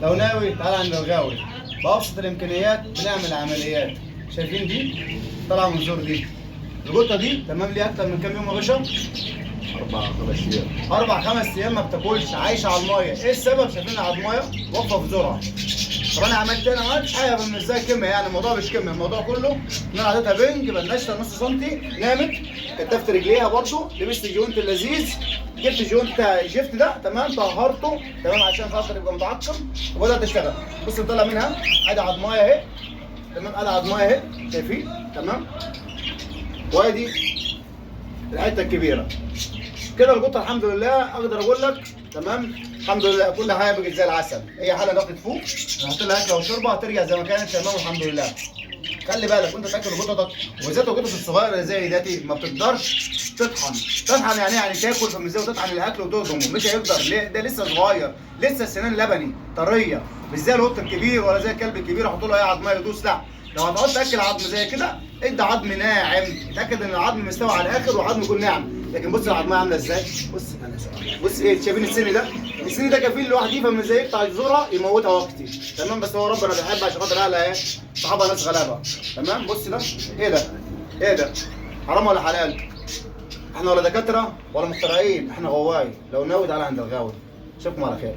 لو ناوي تعالى عند الغاوي، بأبسط الإمكانيات بنعمل عمليات. شايفين دي؟ طالعة من زور دي. القطة دي تمام ليه أكتر من كام يوم يا باشا؟ 4 5 أيام. 4 5 أيام ما بتاكلش، عايشة على الماية. إيه السبب؟ شايفين على الماية واقفة في زورها. طب أنا عملت إيه؟ أنا ما عملتش حاجة، مش زي كيمياء يعني، الموضوع مش كيمياء، الموضوع كله إن أنا عطيتها بنج بلشتها نص سنتي، نامت، كتفت رجليها برضه، لبست الجوينت اللذيذ، جبت الجوينت الجفت ده تمام، طهرته تمام عشان خاطر يبقى متعقم، وبدأت أشتغل. بص طالع منها أدي عضماية أهي تمام، أدي عضماية أهي شايفين تمام، وأدي الحتة الكبيرة. كده القطه الحمد لله اقدر اقول لك تمام، الحمد لله كل حاجه بقت زي العسل. هي حاله ضغط فوق، نحط لها اكله وشربه هترجع زي ما كانت تمام الحمد لله. خلي بالك وانت تاكل قطتك، وبالذات القطط الصغيره اللي زي دياتي ما بتقدرش تطحن. تطحن يعني تاكل في المزايا وتطحن الاكل وتهضمه، مش هيقدر. ليه؟ ده لسه صغير، لسه السنان لبني طريه، مش زي القط الكبير ولا زي الكلب الكبير احط له اي عظميه يدوس. لا، لو هتقعد تاكل عظم زي كده ادي عظم ناعم، اتاكد ان العظم مستوي على الاخر وعظم يكون ناعم. لكن بص العظميه عامله ازاي، بص بص ايه، شايفين السن ده؟ السن ده كفيل لوحده فمن زي يقطع جذورها يموتها وقتي تمام، بس هو ربنا بيحب عشان خاطر اهلها ايه؟ صحابها ناس غلابه تمام. بص ده ايه ده؟ ايه ده؟ حرام ولا حلال؟ احنا ولا دكاتره ولا مخترعين، احنا غواي. لو ناوي تعالى عند الغاوي. اشوفكم على خير.